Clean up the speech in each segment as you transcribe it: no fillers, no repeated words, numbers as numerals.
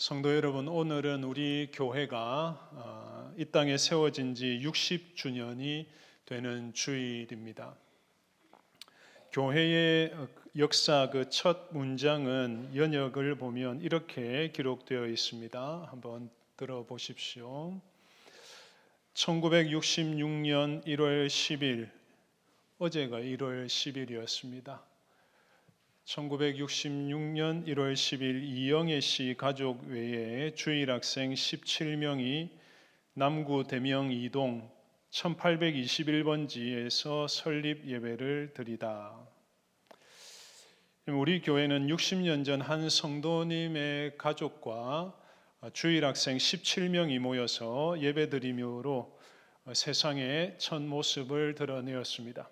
성도 여러분, 오늘은 우리 교회가 이 땅에 세워진 지 60주년이 되는 주일입니다. 교회의 역사 그 첫 문장은 연역을 보면 이렇게 기록되어 있습니다. 한번 들어보십시오. 1966년 1월 10일, 어제가 1월 10일이었습니다. 1966년 1월 10일 이영애 씨 가족 외에 주일 학생 17명이 남구 대명 2동 1821번지에서 설립 예배를 드리다. 우리 교회는 60년 전 한 성도님의 가족과 주일 학생 17명이 모여서 예배 드림으로 세상의 첫 모습을 드러내었습니다.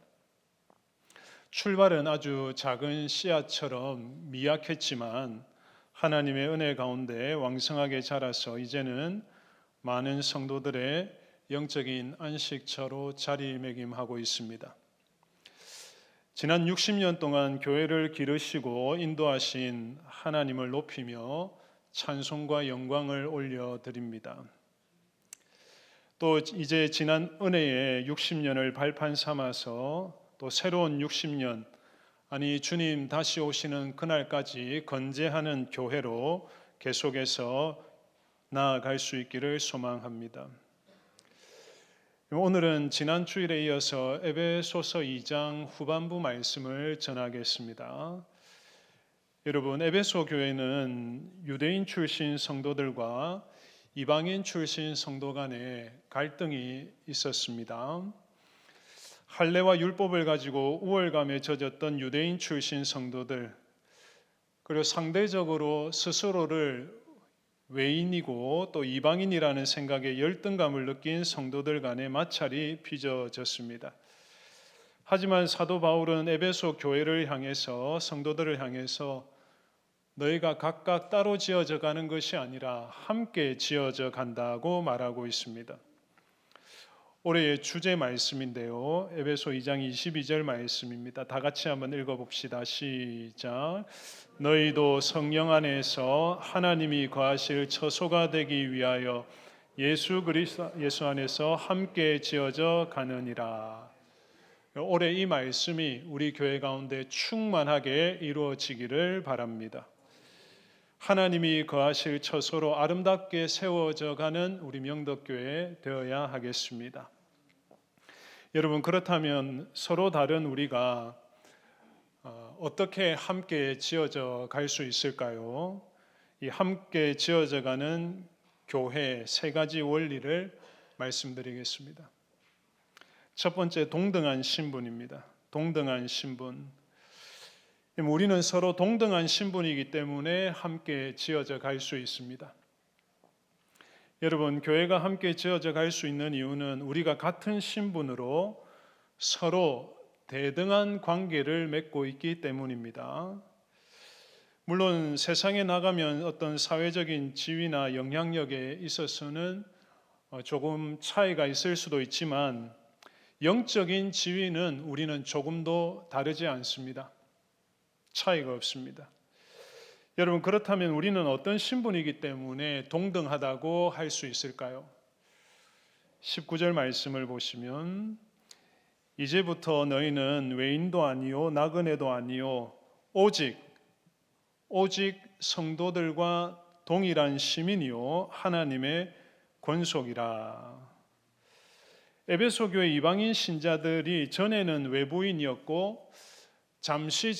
출발은 아주 작은 씨앗처럼 미약했지만 하나님의 은혜 가운데 왕성하게 자라서 이제는 많은 성도들의 영적인 안식처로 자리매김하고 있습니다. 지난 60년 동안 교회를 기르시고 인도하신 하나님을 높이며 찬송과 영광을 올려드립니다. 또 이제 지난 은혜의 60년을 발판 삼아서 또 새로운 60년, 아니 주님 다시 오시는 그날까지 건재하는 교회로 계속해서 나아갈 수 있기를 소망합니다. 오늘은 지난 주일에 이어서 에베소서 2장 후반부 말씀을 전하겠습니다. 여러분, 에베소 교회는 유대인 출신 성도들과 이방인 출신 성도 간에 갈등이 있었습니다. 할례와 율법을 가지고 우월감에 젖었던 유대인 출신 성도들, 그리고 상대적으로 스스로를 외인이고 또 이방인이라는 생각에 열등감을 느낀 성도들 간의 마찰이 빚어졌습니다. 하지만 사도 바울은 에베소 교회를 향해서, 성도들을 향해서 너희가 각각 따로 지어져 가는 것이 아니라 함께 지어져 간다고 말하고 있습니다. 올해의 주제 말씀인데요. 에베소 2장 22절 말씀입니다. 다 같이 한번 읽어봅시다. 시작. 너희도 성령 안에서 하나님이 거하실 처소가 되기 위하여 예수 안에서 함께 지어져 가느니라. 올해 이 말씀이 우리 교회 가운데 충만하게 이루어지기를 바랍니다. 하나님이 거하실 처소로 아름답게 세워져 가는 우리 명덕교회 되어야 하겠습니다. 여러분, 그렇다면 서로 다른 우리가 어떻게 함께 지어져 갈 수 있을까요? 이 함께 지어져 가는 교회 세 가지 원리를 말씀드리겠습니다. 첫 번째, 동등한 신분입니다. 동등한 신분. 우리는 서로 동등한 신분이기 때문에 함께 지어져 갈 수 있습니다. 여러분, 교회가 함께 지어져 갈 수 있는 이유는 우리가 같은 신분으로 서로 대등한 관계를 맺고 있기 때문입니다. 물론 세상에 나가면 어떤 사회적인 지위나 영향력에 있어서는 조금 차이가 있을 수도 있지만 영적인 지위는 우리는 조금도 다르지 않습니다. 차이가 없습니다. 여러분, 그렇다면 우리는 어떤 신분이기 때문에 동등하다고 할 수 있을까요? 19절 말씀을 보시면 이제부터 너희는 외인도 아니요 나그네도 아니요 오직 성도들과 동일한 시민이요 하나님의 권속이라. 에베소 교회 이방인 신자들이 전에는 외부인이었고 잠시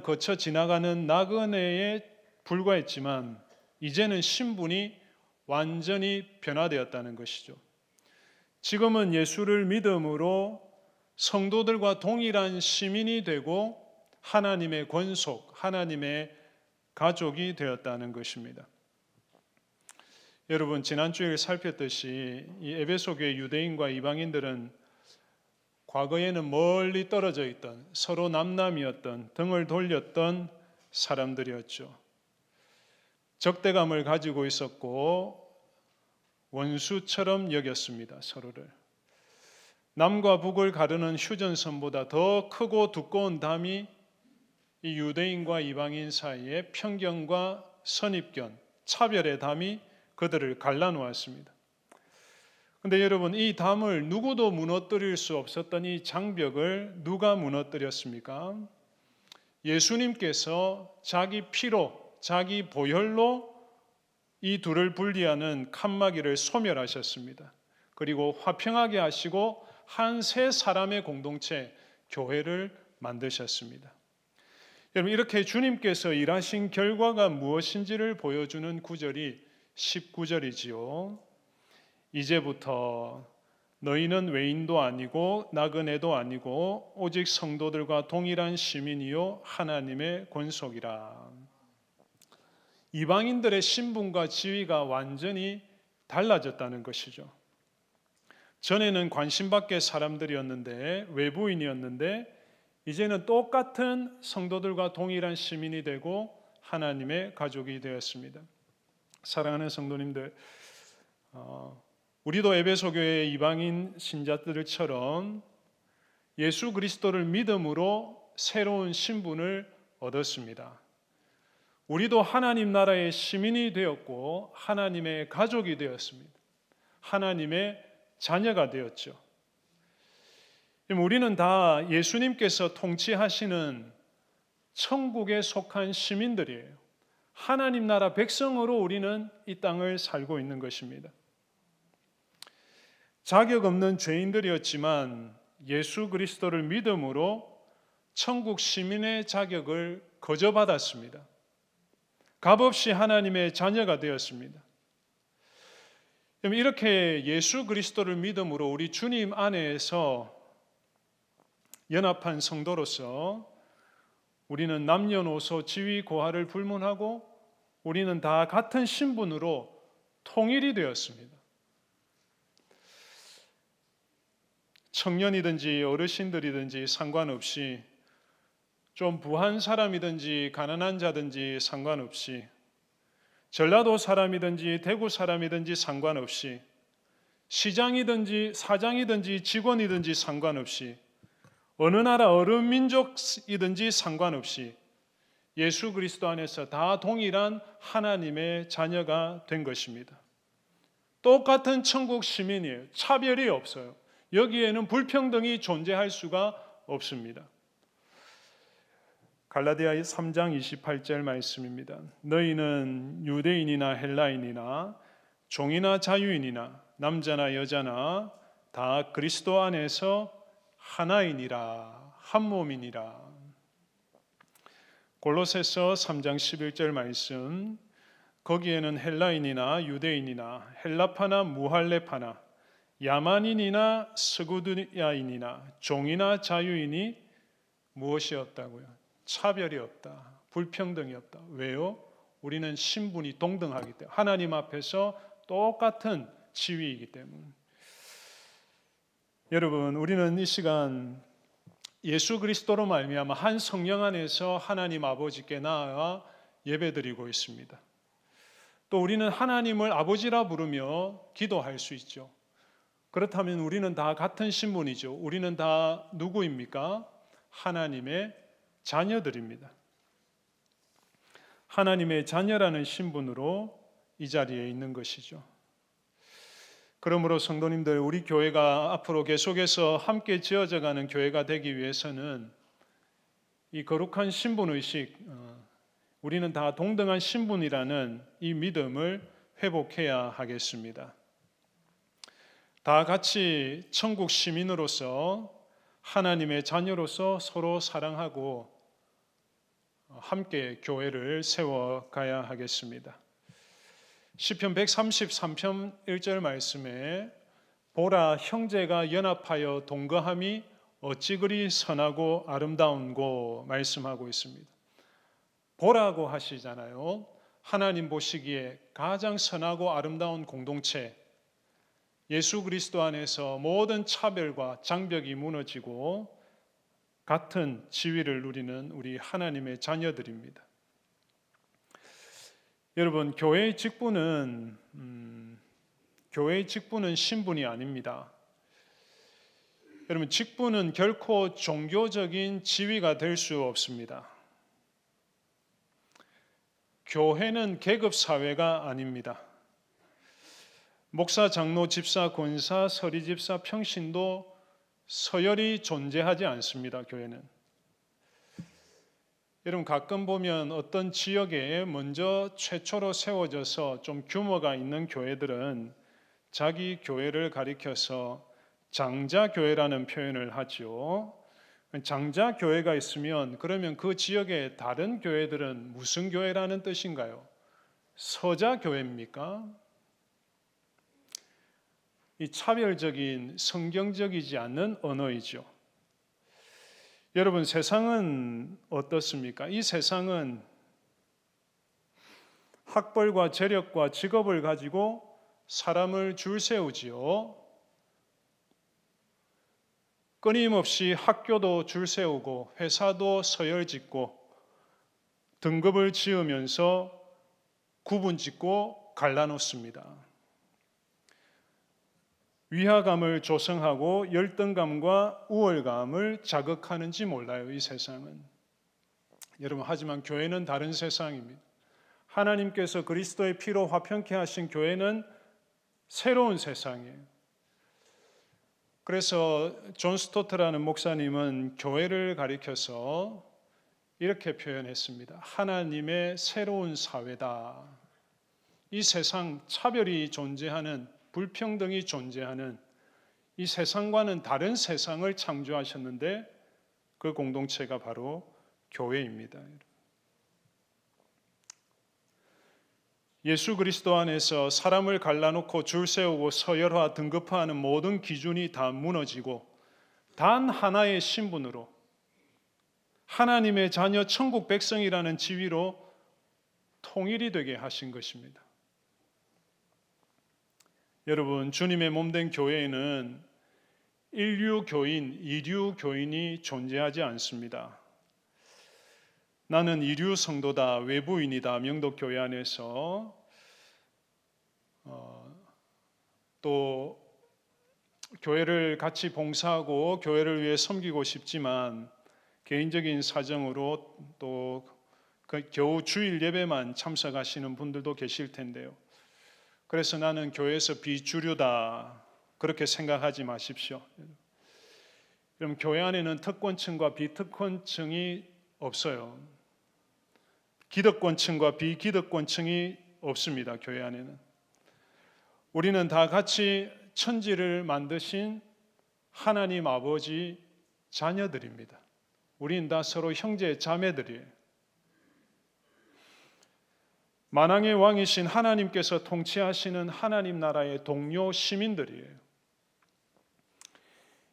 거쳐 지나가는 나그네에 불과했지만 이제는 신분이 완전히 변화되었다는 것이죠. 지금은 예수를 믿음으로 성도들과 동일한 시민이 되고 하나님의 권속, 하나님의 가족이 되었다는 것입니다. 여러분, 지난 주일 살폈듯이 이 에베소 교회 유대인과 이방인들은 과거에는 멀리 떨어져 있던, 서로 남남이었던, 등을 돌렸던 사람들이었죠. 적대감을 가지고 있었고 원수처럼 여겼습니다, 서로를. 남과 북을 가르는 휴전선보다 더 크고 두꺼운 담이 이 유대인과 이방인 사이에 편견과 선입견, 차별의 담이 그들을 갈라놓았습니다. 근데 여러분, 이 담을 누구도 무너뜨릴 수 없었던 이 장벽을 누가 무너뜨렸습니까? 예수님께서 자기 피로, 자기 보혈로 이 둘을 분리하는 칸막이를 소멸하셨습니다. 그리고 화평하게 하시고 한 세 사람의 공동체, 교회를 만드셨습니다. 여러분, 이렇게 주님께서 일하신 결과가 무엇인지를 보여주는 구절이 19절이지요. 이제부터 너희는 외인도 아니고 나그네도 아니고 오직 성도들과 동일한 시민이요 하나님의 권속이라. 이방인들의 신분과 지위가 완전히 달라졌다는 것이죠. 전에는 관심 밖의 사람들이었는데, 외부인이었는데, 이제는 똑같은 성도들과 동일한 시민이 되고 하나님의 가족이 되었습니다. 사랑하는 성도님들, 우리도 에베소 교회의 이방인 신자들처럼 예수 그리스도를 믿음으로 새로운 신분을 얻었습니다. 우리도 하나님 나라의 시민이 되었고 하나님의 가족이 되었습니다. 하나님의 자녀가 되었죠. 우리는 다 예수님께서 통치하시는 천국에 속한 시민들이에요. 하나님 나라 백성으로 우리는 이 땅을 살고 있는 것입니다. 자격 없는 죄인들이었지만 예수 그리스도를 믿음으로 천국 시민의 자격을 거저받았습니다. 값없이 하나님의 자녀가 되었습니다. 이렇게 예수 그리스도를 믿음으로 우리 주님 안에서 연합한 성도로서 우리는 남녀노소 지위 고하를 불문하고 우리는 다 같은 신분으로 통일이 되었습니다. 청년이든지 어르신들이든지 상관없이, 좀 부한 사람이든지 가난한 자든지 상관없이, 전라도 사람이든지 대구 사람이든지 상관없이, 시장이든지 사장이든지 직원이든지 상관없이, 어느 나라 어느 민족이든지 상관없이 예수 그리스도 안에서 다 동일한 하나님의 자녀가 된 것입니다. 똑같은 천국 시민이에요. 차별이 없어요. 여기에는 불평등이 존재할 수가 없습니다. 갈라디아 3장 28절 말씀입니다. 너희는 유대인이나 헬라인이나 종이나 자유인이나 남자나 여자나 다 그리스도 안에서 하나이니라, 한 몸이니라. 골로새서 3장 11절 말씀, 거기에는 헬라인이나 유대인이나 헬라파나 무할레파나 야만인이나 스구드야인이나 종이나 자유인이 무엇이 없다고요? 차별이 없다, 불평등이 없다. 왜요? 우리는 신분이 동등하기 때문에, 하나님 앞에서 똑같은 지위이기 때문에. 여러분, 우리는 이 시간 예수 그리스도로 말미암아 한 성령 안에서 하나님 아버지께 나아가 예배드리고 있습니다. 또 우리는 하나님을 아버지라 부르며 기도할 수 있죠. 그렇다면 우리는 다 같은 신분이죠. 우리는 다 누구입니까? 하나님의 자녀들입니다. 하나님의 자녀라는 신분으로 이 자리에 있는 것이죠. 그러므로 성도님들, 우리 교회가 앞으로 계속해서 함께 지어져가는 교회가 되기 위해서는 이 거룩한 신분의식, 우리는 다 동등한 신분이라는 이 믿음을 회복해야 하겠습니다. 다 같이 천국 시민으로서 하나님의 자녀로서 서로 사랑하고 함께 교회를 세워가야 하겠습니다. 시편 133편 1절 말씀에 보라, 형제가 연합하여 동거함이 어찌 그리 선하고 아름다운고 말씀하고 있습니다. 보라고 하시잖아요. 하나님 보시기에 가장 선하고 아름다운 공동체, 예수 그리스도 안에서 모든 차별과 장벽이 무너지고 같은 지위를 누리는 우리 하나님의 자녀들입니다. 여러분, 교회의 직분은 신분이 아닙니다. 여러분, 직분은 결코 종교적인 지위가 될 수 없습니다. 교회는 계급 사회가 아닙니다. 목사, 장로, 집사, 권사, 서리집사, 평신도 서열이 존재하지 않습니다. 교회는. 여러분 가끔 보면 어떤 지역에 먼저 최초로 세워져서 좀 규모가 있는 교회들은 자기 교회를 가리켜서 장자교회라는 표현을 하죠. 장자교회가 있으면 그러면 그 지역의 다른 교회들은 무슨 교회라는 뜻인가요? 서자교회입니까? 이 차별적인 성경적이지 않는 언어이죠. 여러분 세상은 어떻습니까? 이 세상은 학벌과 재력과 직업을 가지고 사람을 줄 세우지요. 끊임없이 학교도 줄 세우고 회사도 서열 짓고 등급을 지으면서 구분 짓고 갈라놓습니다. 위화감을 조성하고 열등감과 우월감을 자극하는지 몰라요, 이 세상은. 여러분, 하지만 교회는 다른 세상입니다. 하나님께서 그리스도의 피로 화평케 하신 교회는 새로운 세상이에요. 그래서 존 스토트라는 목사님은 교회를 가리켜서 이렇게 표현했습니다. 하나님의 새로운 사회다. 이 세상 차별이 존재하는, 불평등이 존재하는 이 세상과는 다른 세상을 창조하셨는데 그 공동체가 바로 교회입니다. 예수 그리스도 안에서 사람을 갈라놓고 줄 세우고 서열화, 등급화하는 모든 기준이 다 무너지고 단 하나의 신분으로 하나님의 자녀 천국 백성이라는 지위로 통일이 되게 하신 것입니다. 여러분, 주님의 몸된 교회에는 일류 교인, 이류 교인이 존재하지 않습니다. 나는 이류 성도다, 외부인이다, 명도교회 안에서 또 교회를 같이 봉사하고 교회를 위해 섬기고 싶지만 개인적인 사정으로 또 겨우 주일 예배만 참석하시는 분들도 계실 텐데요. 그래서 나는 교회에서 비주류다 그렇게 생각하지 마십시오. 그럼 교회 안에는 특권층과 비특권층이 없어요. 기득권층과 비기득권층이 없습니다. 교회 안에는. 우리는 다 같이 천지를 만드신 하나님 아버지 자녀들입니다. 우리는 다 서로 형제 자매들이에요. 만왕의 왕이신 하나님께서 통치하시는 하나님 나라의 동료 시민들이에요.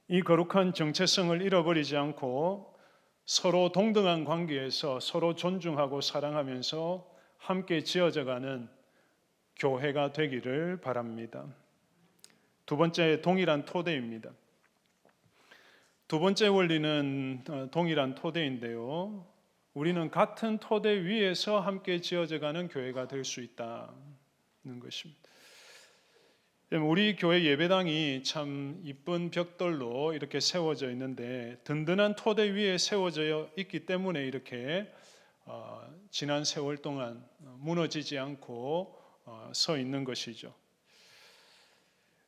이 거룩한 정체성을 잃어버리지 않고 서로 동등한 관계에서 서로 존중하고 사랑하면서 함께 지어져가는 교회가 되기를 바랍니다. 두 번째, 동일한 토대입니다. 두 번째 원리는 동일한 토대인데요. 우리는 같은 토대 위에서 함께 지어져가는 교회가 될 수 있다는 것입니다. 우리 교회 예배당이 참 이쁜 벽돌로 이렇게 세워져 있는데 든든한 토대 위에 세워져 있기 때문에 이렇게 지난 세월 동안 무너지지 않고 서 있는 것이죠.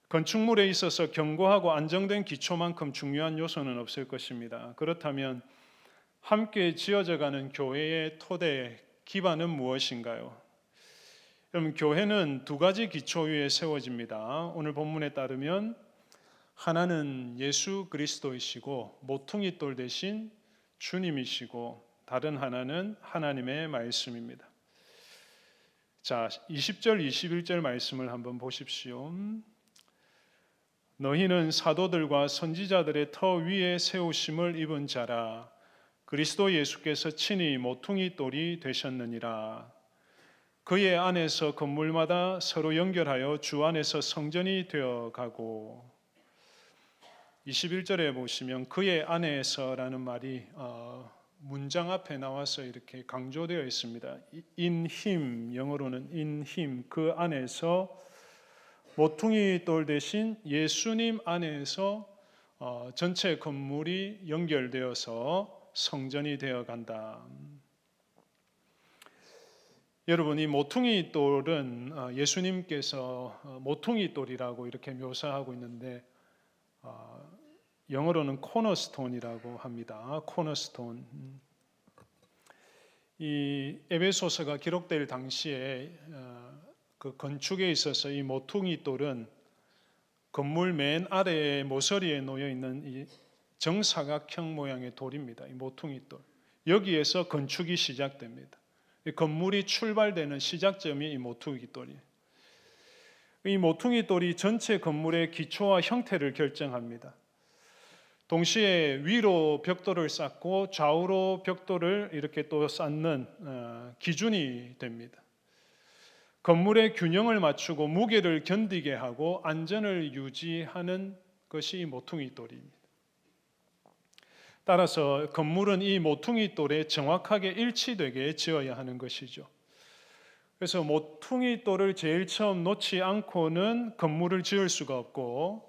건축물에 있어서 견고하고 안정된 기초만큼 중요한 요소는 없을 것입니다. 그렇다면 함께 지어져가는 교회의 토대 기반은 무엇인가요? 여러분, 교회는 두 가지 기초 위에 세워집니다. 오늘 본문에 따르면 하나는 예수 그리스도이시고 모퉁이 돌 대신 주님이시고 다른 하나는 하나님의 말씀입니다. 자, 20절 21절 말씀을 한번 보십시오. 너희는 사도들과 선지자들의 터 위에 세우심을 입은 자라. 그리스도 예수께서 친히 모퉁이 돌이 되셨느니라. 그의 안에서 건물마다 서로 연결하여 주 안에서 성전이 되어가고. 21절에 보시면 그의 안에서라는 말이 문장 앞에 나와서 이렇게 강조되어 있습니다. In him, 영어로는 in him, 그 안에서 모퉁이 돌 대신 예수님 안에서 전체 건물이 연결되어서 성전이 되어간다. 여러분, 이 모퉁이 돌은 예수님께서 모퉁이 돌이라고 이렇게 묘사하고 있는데 영어로는 코너스톤이라고 합니다. 코너스톤. 이 에베소서가 기록될 당시에 그 건축에 있어서 이 모퉁이 돌은 건물 맨 아래에 모서리에 놓여 있는 이 정사각형 모양의 돌입니다. 이 모퉁이 돌. 여기에서 건축이 시작됩니다. 이 건물이 출발되는 시작점이 이 모퉁이 돌이에요. 이 모퉁이 돌이 전체 건물의 기초와 형태를 결정합니다. 동시에 위로 벽돌을 쌓고 좌우로 벽돌을 이렇게 또 쌓는 기준이 됩니다. 건물의 균형을 맞추고 무게를 견디게 하고 안전을 유지하는 것이 모퉁이 돌입니다. 따라서 건물은 이 모퉁이 돌에 정확하게 일치되게 지어야 하는 것이죠. 그래서 모퉁이 돌을 제일 처음 놓지 않고는 건물을 지을 수가 없고,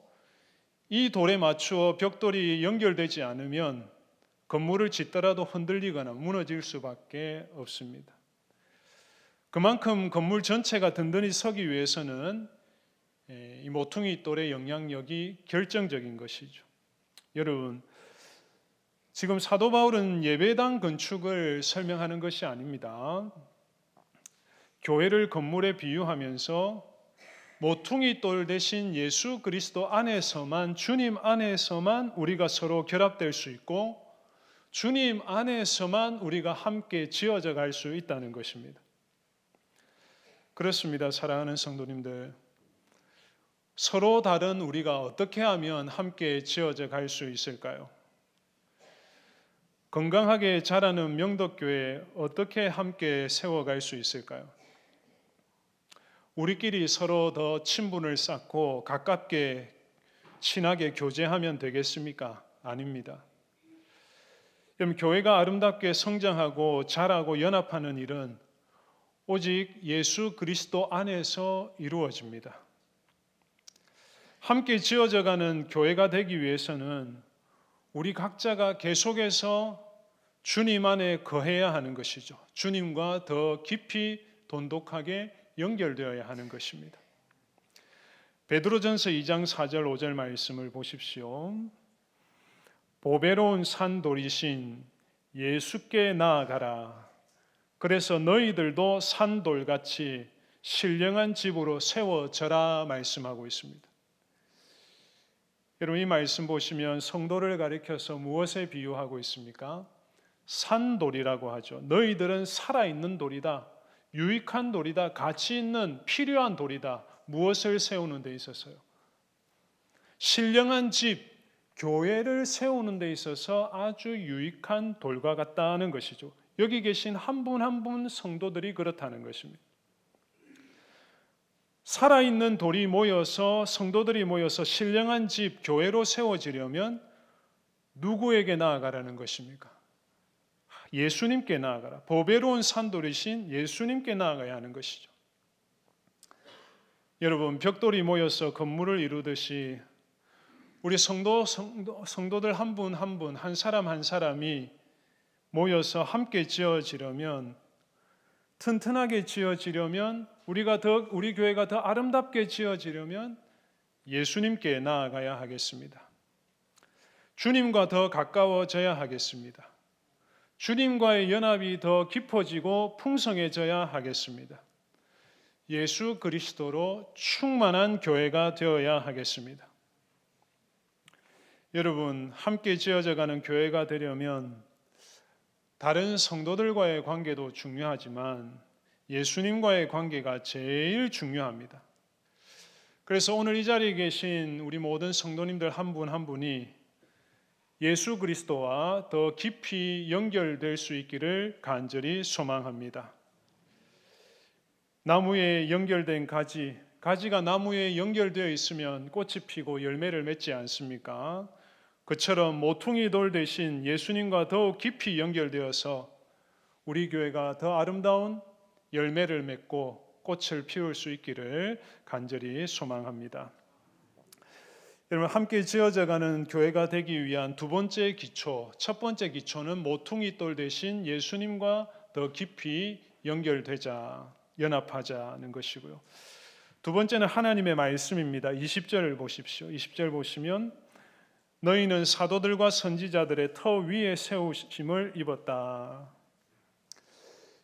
이 돌에 맞추어 벽돌이 연결되지 않으면 건물을 짓더라도 흔들리거나 무너질 수밖에 없습니다. 그만큼 건물 전체가 든든히 서기 위해서는 이 모퉁이 돌의 영향력이 결정적인 것이죠. 여러분, 지금 사도 바울은 예배당 건축을 설명하는 것이 아닙니다. 교회를 건물에 비유하면서 모퉁이 돌 대신 예수 그리스도 안에서만, 주님 안에서만 우리가 서로 결합될 수 있고 주님 안에서만 우리가 함께 지어져 갈 수 있다는 것입니다. 그렇습니다. 사랑하는 성도님들, 서로 다른 우리가 어떻게 하면 함께 지어져 갈 수 있을까요? 건강하게 자라는 명덕교회 어떻게 함께 세워갈 수 있을까요? 우리끼리 서로 더 친분을 쌓고 가깝게 친하게 교제하면 되겠습니까? 아닙니다. 그럼 교회가 아름답게 성장하고 자라고 연합하는 일은 오직 예수 그리스도 안에서 이루어집니다. 함께 지어져가는 교회가 되기 위해서는 우리 각자가 계속해서 주님 안에 거해야 하는 것이죠. 주님과 더 깊이 돈독하게 연결되어야 하는 것입니다. 베드로전서 2장 4절 5절 말씀을 보십시오. 보배로운 산돌이신 예수께 나아가라. 그래서 너희들도 산돌같이 신령한 집으로 세워져라 말씀하고 있습니다. 여러분, 이 말씀 보시면 성도를 가리켜서 무엇에 비유하고 있습니까? 산돌이라고 하죠. 너희들은 살아있는 돌이다. 유익한 돌이다. 가치 있는 필요한 돌이다. 무엇을 세우는 데 있어서요? 신령한 집, 교회를 세우는 데 있어서 아주 유익한 돌과 같다는 것이죠. 여기 계신 한 분 한 분 성도들이 그렇다는 것입니다. 살아있는 돌이 모여서, 성도들이 모여서 신령한 집, 교회로 세워지려면 누구에게 나아가라는 것입니까? 예수님께 나아가라. 보배로운 산돌이신 예수님께 나아가야 하는 것이죠. 여러분, 벽돌이 모여서 건물을 이루듯이 우리 성도들 한 분 한 분, 한 사람 한 사람이 모여서 함께 지어지려면, 튼튼하게 지어지려면, 우리 교회가 더 아름답게 지어지려면 예수님께 나아가야 하겠습니다. 주님과 더 가까워져야 하겠습니다. 주님과의 연합이 더 깊어지고 풍성해져야 하겠습니다. 예수 그리스도로 충만한 교회가 되어야 하겠습니다. 여러분, 함께 지어져가는 교회가 되려면 다른 성도들과의 관계도 중요하지만 예수님과의 관계가 제일 중요합니다. 그래서 오늘 이 자리에 계신 우리 모든 성도님들 한 분 한 분이 예수 그리스도와 더 깊이 연결될 수 있기를 간절히 소망합니다. 나무에 연결된 가지가 나무에 연결되어 있으면 꽃이 피고 열매를 맺지 않습니까? 그처럼 모퉁이 돌 대신 예수님과 더욱 깊이 연결되어서 우리 교회가 더 아름다운 열매를 맺고 꽃을 피울 수 있기를 간절히 소망합니다. 여러분, 함께 지어져가는 교회가 되기 위한 두 번째 기초, 첫 번째 기초는 모퉁이 돌 대신 예수님과 더 깊이 연결되자. 연합하자는 것이고요. 두 번째는 하나님의 말씀입니다. 20절을 보십시오. 20절 보시면 너희는 사도들과 선지자들의 터 위에 세우심을 입었다.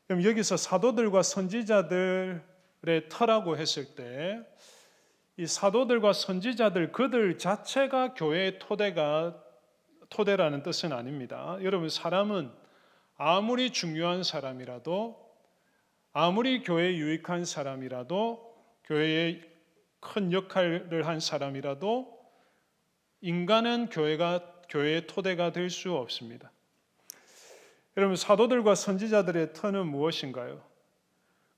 그럼 여기서 사도들과 선지자들의 터라고 했을 때 이 사도들과 선지자들 그들 자체가 교회의 토대라는 뜻은 아닙니다. 여러분, 사람은 아무리 중요한 사람이라도, 아무리 교회에 유익한 사람이라도, 교회에 큰 역할을 한 사람이라도 인간은 교회의 토대가 될 수 없습니다. 여러분, 사도들과 선지자들의 터는 무엇인가요?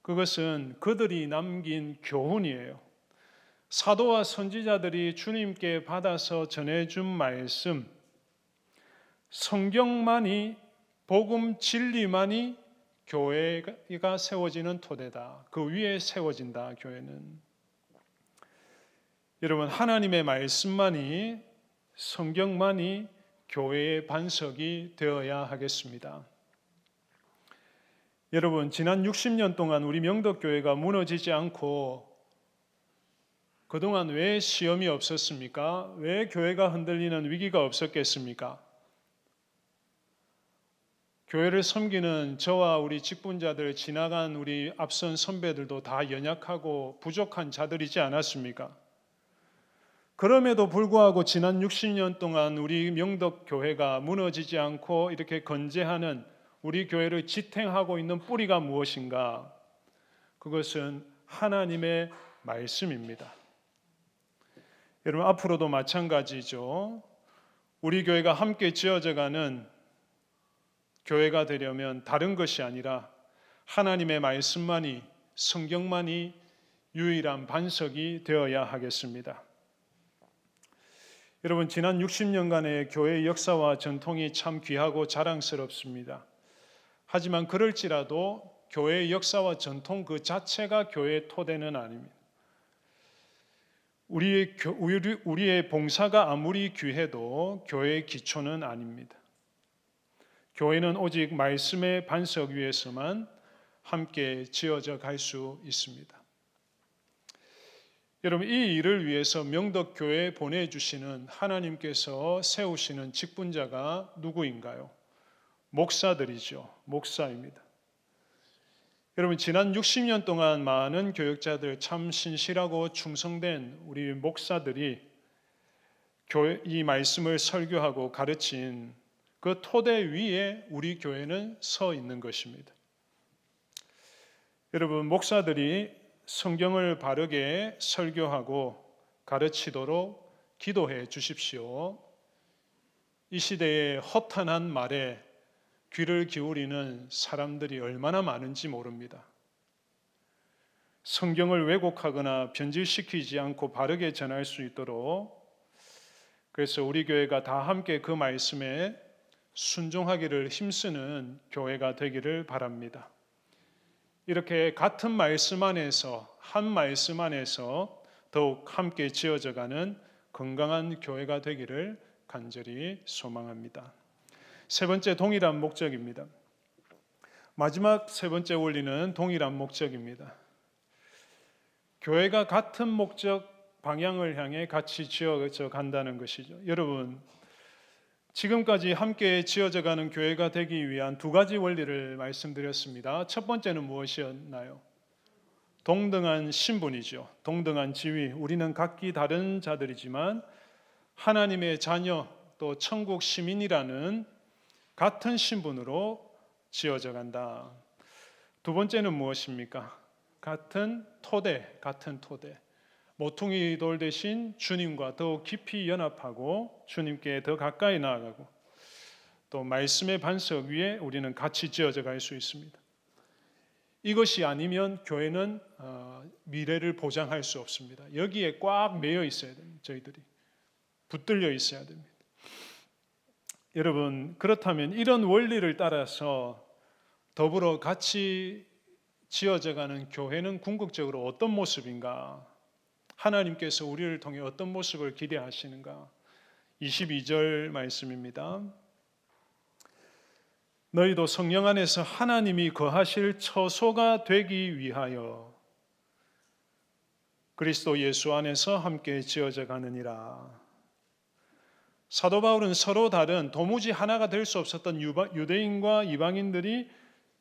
그것은 그들이 남긴 교훈이에요. 사도와 선지자들이 주님께 받아서 전해준 말씀, 성경만이, 복음 진리만이 교회가 세워지는 토대다. 그 위에 세워진다, 교회는. 여러분, 하나님의 말씀만이, 성경만이 교회의 반석이 되어야 하겠습니다. 여러분, 지난 60년 동안 우리 명덕교회가 무너지지 않고 그동안 왜 시험이 없었습니까? 왜 교회가 흔들리는 위기가 없었겠습니까? 교회를 섬기는 저와 우리 직분자들, 지나간 우리 앞선 선배들도 다 연약하고 부족한 자들이지 않았습니까? 그럼에도 불구하고 지난 60년 동안 우리 명덕교회가 무너지지 않고 이렇게 건재하는 우리 교회를 지탱하고 있는 뿌리가 무엇인가? 그것은 하나님의 말씀입니다. 여러분, 앞으로도 마찬가지죠. 우리 교회가 함께 지어져가는 교회가 되려면 다른 것이 아니라 하나님의 말씀만이, 성경만이 유일한 반석이 되어야 하겠습니다. 여러분, 지난 60년간의 교회의 역사와 전통이 참 귀하고 자랑스럽습니다. 하지만 그럴지라도 교회의 역사와 전통 그 자체가 교회의 토대는 아닙니다. 우리의 봉사가 아무리 귀해도 교회의 기초는 아닙니다. 교회는 오직 말씀의 반석 위에서만 함께 지어져 갈 수 있습니다. 여러분, 이 일을 위해서 명덕교회에 보내주시는 하나님께서 세우시는 직분자가 누구인가요? 목사들이죠. 목사입니다. 여러분, 지난 60년 동안 많은 교역자들, 참 신실하고 충성된 우리 목사들이 이 말씀을 설교하고 가르친 그 토대 위에 우리 교회는 서 있는 것입니다. 여러분, 목사들이 성경을 바르게 설교하고 가르치도록 기도해 주십시오. 이 시대의 허탄한 말에 귀를 기울이는 사람들이 얼마나 많은지 모릅니다. 성경을 왜곡하거나 변질시키지 않고 바르게 전할 수 있도록, 그래서 우리 교회가 다 함께 그 말씀에 순종하기를 힘쓰는 교회가 되기를 바랍니다. 이렇게 같은 말씀 안에서, 한 말씀 안에서 더욱 함께 지어져가는 건강한 교회가 되기를 간절히 소망합니다. 세 번째, 동일한 목적입니다. 마지막 세 번째 원리는 동일한 목적입니다. 교회가 같은 목적 방향을 향해 같이 지어져 간다는 것이죠. 여러분, 지금까지 함께 지어져가는 교회가 되기 위한 두 가지 원리를 말씀드렸습니다. 첫 번째는 무엇이었나요? 동등한 신분이죠. 동등한 지위. 우리는 각기 다른 자들이지만 하나님의 자녀, 또 천국 시민이라는 같은 신분으로 지어져 간다. 두 번째는 무엇입니까? 같은 토대. 모퉁이 돌 대신 주님과 더 깊이 연합하고 주님께 더 가까이 나아가고 또 말씀의 반석 위에 우리는 같이 지어져 갈 수 있습니다. 이것이 아니면 교회는 미래를 보장할 수 없습니다. 여기에 꽉 매여 있어야 됩니다. 저희들이 붙들려 있어야 됩니다. 여러분, 그렇다면 이런 원리를 따라서 더불어 같이 지어져가는 교회는 궁극적으로 어떤 모습인가? 하나님께서 우리를 통해 어떤 모습을 기대하시는가? 22절 말씀입니다. 너희도 성령 안에서 하나님이 거하실 처소가 되기 위하여 그리스도 예수 안에서 함께 지어져 가느니라. 사도 바울은 서로 다른 도무지 하나가 될 수 없었던 유대인과 이방인들이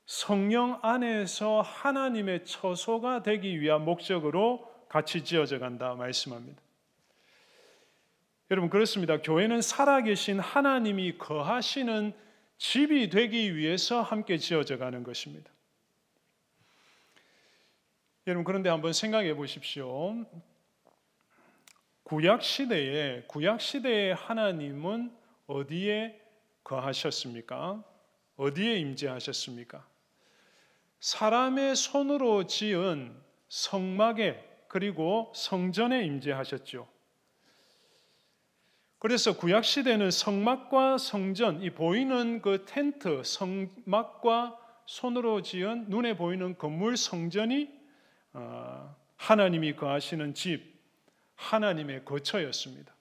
성령 안에서 하나님의 처소가 되기 위한 목적으로 같이 지어져 간다 말씀합니다. 여러분, 그렇습니다. 교회는 살아계신 하나님이 거하시는 집이 되기 위해서 함께 지어져 가는 것입니다. 여러분, 그런데 한번 생각해 보십시오. 구약 시대에 하나님은 어디에 거하셨습니까? 어디에 임재하셨습니까? 사람의 손으로 지은 성막에, 그리고 성전에 임재하셨죠. 그래서 구약 시대는 성막과 성전, 이 보이는 그 텐트, 성막과 손으로 지은 눈에 보이는 건물 성전이 하나님이 거하시는 집, 하나님의 거처였습니다.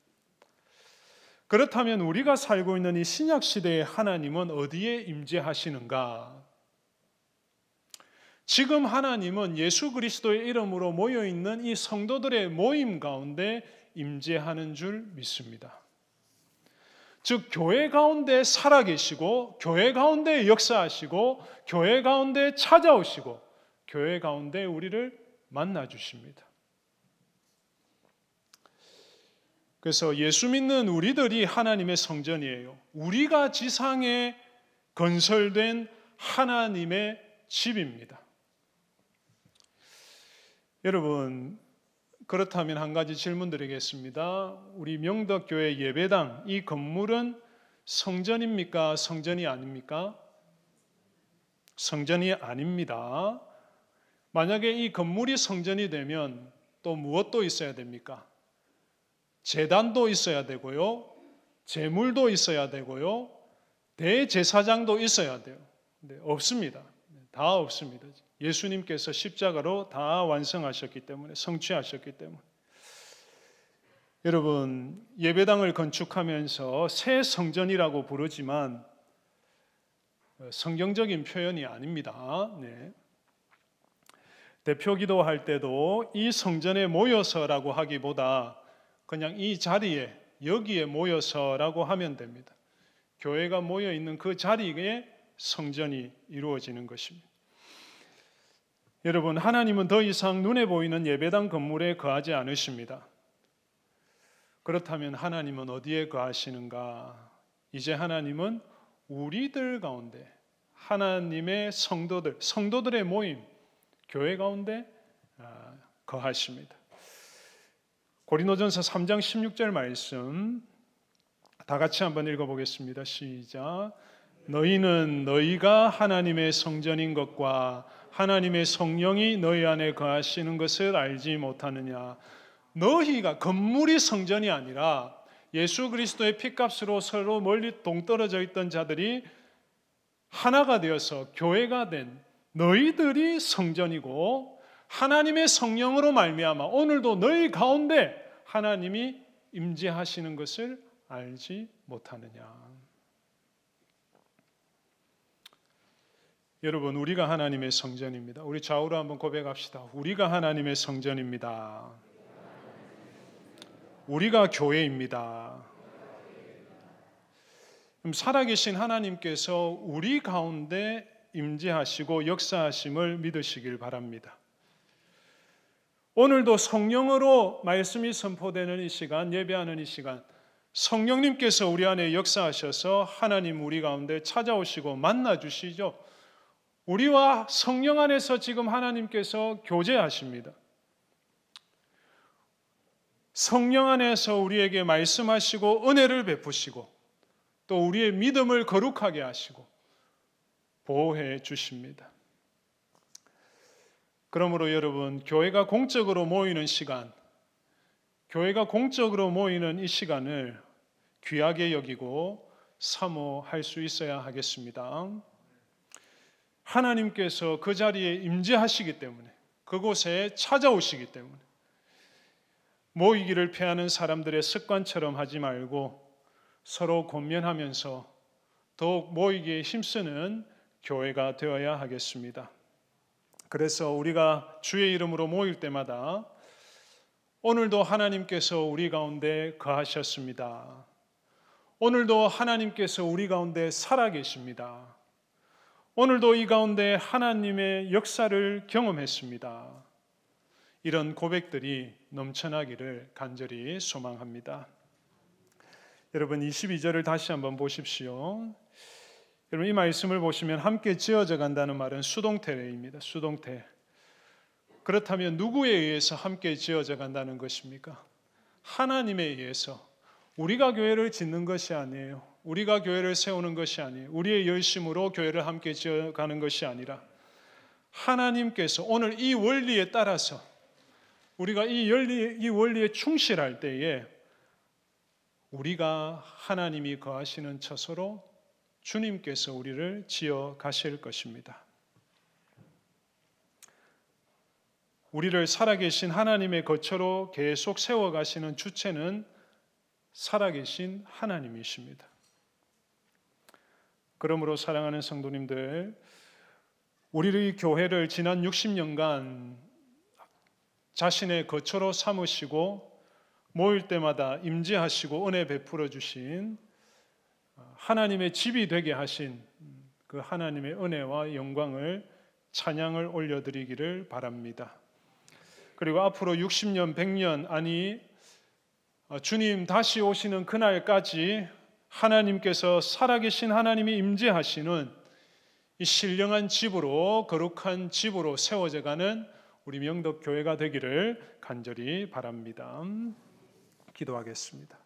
그렇다면 우리가 살고 있는 이 신약 시대의 하나님은 어디에 임재하시는가? 지금 하나님은 예수 그리스도의 이름으로 모여 있는 이 성도들의 모임 가운데 임재하는 줄 믿습니다. 즉, 교회 가운데 살아계시고, 교회 가운데 역사하시고, 교회 가운데 찾아오시고, 교회 가운데 우리를 만나 주십니다. 그래서 예수 믿는 우리들이 하나님의 성전이에요. 우리가 지상에 건설된 하나님의 집입니다. 여러분, 그렇다면 한 가지 질문 드리겠습니다. 우리 명덕교회 예배당, 이 건물은 성전입니까? 성전이 아닙니까? 성전이 아닙니다. 만약에 이 건물이 성전이 되면 또 무엇도 있어야 됩니까? 제단도 있어야 되고요, 제물도 있어야 되고요, 대제사장도 있어야 돼요. 근데 없습니다. 다 없습니다. 예수님께서 십자가로 다 완성하셨기 때문에, 성취하셨기 때문에. 여러분, 예배당을 건축하면서 새 성전이라고 부르지만 성경적인 표현이 아닙니다. 네. 대표 기도할 때도 이 성전에 모여서라고 하기보다 그냥 이 자리에, 여기에 모여서라고 하면 됩니다. 교회가 모여 있는 그 자리에 성전이 이루어지는 것입니다. 여러분, 하나님은 더 이상 눈에 보이는 예배당 건물에 거하지 않으십니다. 그렇다면 하나님은 어디에 거하시는가? 이제 하나님은 우리들 가운데, 하나님의 성도들의 모임, 교회 가운데 거하십니다. 고린도전서 3장 16절 말씀 다 같이 한번 읽어보겠습니다. 시작. 너희는 너희가 하나님의 성전인 것과 하나님의 성령이 너희 안에 거하시는 것을 알지 못하느냐. 너희가, 건물이 성전이 아니라 예수 그리스도의 피값으로 서로 멀리 동떨어져 있던 자들이 하나가 되어서 교회가 된 너희들이 성전이고, 하나님의 성령으로 말미암아 오늘도 너희 가운데 하나님이 임재하시는 것을 알지 못하느냐. 여러분, 우리가 하나님의 성전입니다. 우리 좌우로 한번 고백합시다. 우리가 하나님의 성전입니다. 우리가 교회입니다. 살아계신 하나님께서 우리 가운데 임재하시고 역사하심을 믿으시길 바랍니다. 오늘도 성령으로 말씀이 선포되는 이 시간, 예배하는 이 시간, 성령님께서 우리 안에 역사하셔서 하나님 우리 가운데 찾아오시고 만나 주시죠. 우리와 성령 안에서 지금 하나님께서 교제하십니다. 성령 안에서 우리에게 말씀하시고 은혜를 베푸시고 또 우리의 믿음을 거룩하게 하시고 보호해 주십니다. 그러므로 여러분, 교회가 공적으로 모이는 시간, 교회가 공적으로 모이는 이 시간을 귀하게 여기고 사모할 수 있어야 하겠습니다. 하나님께서 그 자리에 임재하시기 때문에, 그곳에 찾아오시기 때문에 모이기를 피하는 사람들의 습관처럼 하지 말고 서로 권면하면서 더욱 모이기에 힘쓰는 교회가 되어야 하겠습니다. 그래서 우리가 주의 이름으로 모일 때마다 오늘도 하나님께서 우리 가운데 거하셨습니다. 오늘도 하나님께서 우리 가운데 살아계십니다. 오늘도 이 가운데 하나님의 역사를 경험했습니다. 이런 고백들이 넘쳐나기를 간절히 소망합니다. 여러분 22절을 다시 한번 보십시오. 여러분 이 말씀을 보시면 함께 지어져 간다는 말은 수동태입니다. 수동태. 그렇다면 누구에 의해서 함께 지어져 간다는 것입니까? 하나님에 의해서. 우리가 교회를 짓는 것이 아니에요. 우리가 교회를 세우는 것이 아니에요. 우리의 열심으로 교회를 함께 지어가는 것이 아니라 하나님께서 오늘 이 원리에 따라서 우리가 이 원리에 충실할 때에 우리가 하나님이 거하시는 처소로 주님께서 우리를 지어 가실 것입니다. 우리를 살아계신 하나님의 거처로 계속 세워가시는 주체는 살아계신 하나님이십니다. 그러므로 사랑하는 성도님들, 우리의 교회를 지난 60년간 자신의 거처로 삼으시고 모일 때마다 임재하시고 은혜 베풀어 주신 하나님의 집이 되게 하신 그 하나님의 은혜와 영광을 찬양을 올려드리기를 바랍니다. 그리고 앞으로 60년, 100년 아니 주님 다시 오시는 그날까지 하나님께서 살아계신 하나님이 임재하시는 이 신령한 집으로 거룩한 집으로 세워져가는 우리 명덕교회가 되기를 간절히 바랍니다. 기도하겠습니다.